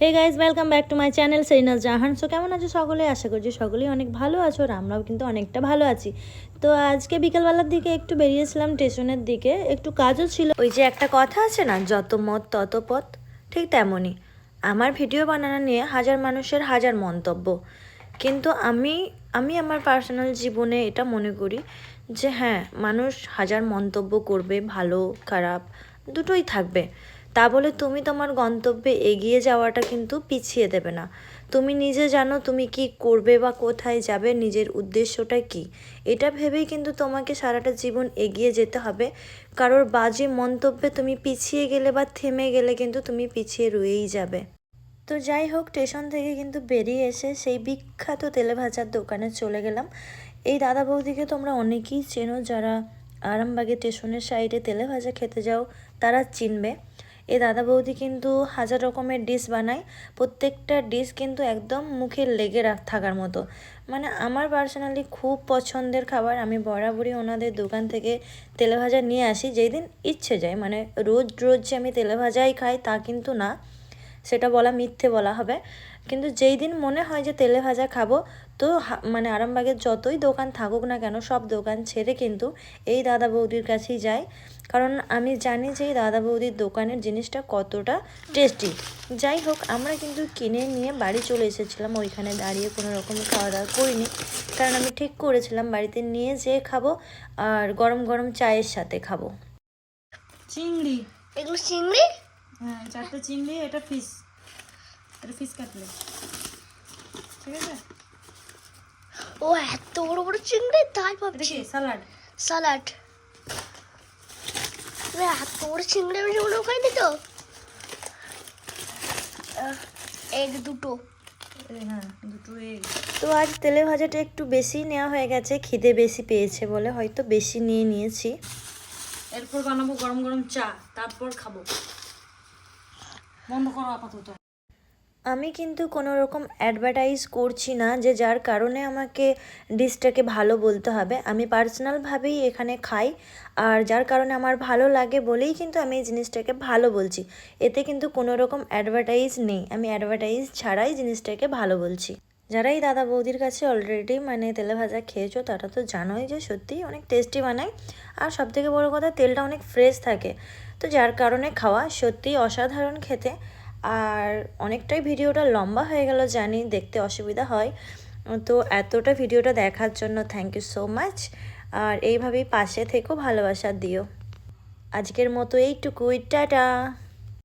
Hey guys welcome back to my channel Serinaz Jahan. So কেমন আছো সকলে? আশা করছি সকলেই অনেক ভালো আছো, আর আমরাও কিন্তু অনেকটা ভালো আছি। তো আজকে বিকেলবেলার দিকে একটু বেরিয়েছিলাম স্টেশনের দিকে, একটু কাজও ছিল। ওই যে একটা কথা আছে না, যত মত তত পথ, ঠিক তেমনই আমার ভিডিও বানানো নিয়ে হাজার মানুষের হাজার মন্তব্য। কিন্তু আমি আমি আমার পার্সোনাল জীবনে এটা মনে করি যে হ্যাঁ, মানুষ হাজার মন্তব্য করবে, ভালো খারাপ দুটোই থাকবে। তা বলে তুমি তোমার গন্তব্যে এগিয়ে যাওয়াটা কিন্তু পিছিয়ে দেবে না। তুমি নিজে জানো তুমি কি করবে বা কোথায় যাবে, নিজের উদ্দেশ্যটা কি, এটা ভেবেই কিন্তু তোমাকে সারাটা জীবন এগিয়ে যেতে হবে। কারোর বাজে মন্তব্যে তুমি পিছিয়ে গেলে বা থেমে গেলে কিন্তু তুমি পিছিয়ে রয়েই যাবে। তো যাই হোক, স্টেশন থেকে কিন্তু বেরিয়ে এসে সেই বিখ্যাত তেলে ভাজার দোকানে চলে গেলাম। এই দাদা বৌদিকে তোমরা অনেকেই চেনো, যারা আরামবাগে স্টেশনের সাইডে তেলে ভাজা খেতে যাও তারা চিনবে। এই দাদা বৌদি কিন্তু হাজার রকমের ডিশ বানায়, প্রত্যেকটা ডিশ কিন্তু একদম মুখে লেগে থাকার মতো। মানে আমার পার্সোনালি খুব পছন্দের খাবার। আমি বরাবরই ওনাদের দোকান থেকে তেলে ভাজা নিয়ে আসি যেই দিন ইচ্ছে যায়। মানে রোজ রোজ যে আমি তেলে ভাজাই খাই তা কিন্তু না, সেটা বলা মিথ্যে বলা হবে। কিন্তু যেই দিন মনে হয় যে তেলে ভাজা খাবো, তো মানে আরামবাগের যতই দোকান থাকুক না কেন, সব দোকান ছেড়ে কিন্তু এই দাদা বৌদির কাছেই যাই। কারণ আমি জানি যে এই দাদা বৌদির দোকানের জিনিসটা কতটা টেস্টি। যাই হোক, আমরা কিন্তু কিনে নিয়ে বাড়ি চলে এসেছিলাম। ওইখানে দাঁড়িয়ে কোনো রকম খাওয়া দাওয়া করিনি, কারণ আমি ঠিক করেছিলাম বাড়িতে নিয়ে যেয়ে খাবো, আর গরম গরম চায়ের সাথে খাবো। চিংড়ি, এগুলো চিংড়ি? হ্যাঁ, 4টে চিংড়ি, এটা ফিশ, এটা ফিশ কাটলেট, ঠিক আছে। ও এত বড় বড় চিংড়ি, তাই ভাবছি স্যালাড। স্যালাড। এত বড় চিংড়ি আমি জীবনেও খাইনি তো। এগ দুটো। হ্যাঁ, দুটো এগ। তো আজ তেলে ভাজাটা একটু বেশি নেওয়া হয়ে গেছে, খিদে বেশি পেয়েছে বলে হয়তো বেশি নিয়ে নিয়েছি। এরপর বানাবো গরম গরম চা, তারপর খাবো। বন্ধ করো আপাতত। আমি কিন্তু কোনো রকম অ্যাডভার্টাইজ করছি না যে যার কারণে আমাকে ডিশটাকে ভালো বলতে হবে। আমি পার্সোনালভাবেই এখানে খাই, আর যার কারণে আমার ভালো লাগে বলেই কিন্তু আমি এই জিনিসটাকে ভালো বলছি। এতে কিন্তু কোনো রকম অ্যাডভার্টাইজ নেই, আমি অ্যাডভার্টাইজ ছাড়াই জিনিসটাকে ভালো বলছি। যারা এই দাদা বৌদির কাছে অলরেডি মানে তেলে ভাজা খেয়েছো তারা তো জানোই যে সত্যিই অনেক টেস্টি বানায়, আর সবথেকে বড় কথা তেলটা অনেক ফ্রেশ থাকে। তো যার কারণে খাওয়া সত্যিই অসাধারণ খেতে। আর অনেকটাই ভিডিওটা লম্বা হয়ে গেল জানি, দেখতে অসুবিধা হয়। তো এতটা ভিডিওটা দেখার জন্য থ্যাংক ইউ সো মাচ। আর এইভাবেই পাশে থেকেও ভালোবাসা দিও। আজকের মতো এইটুকুই, টাটা।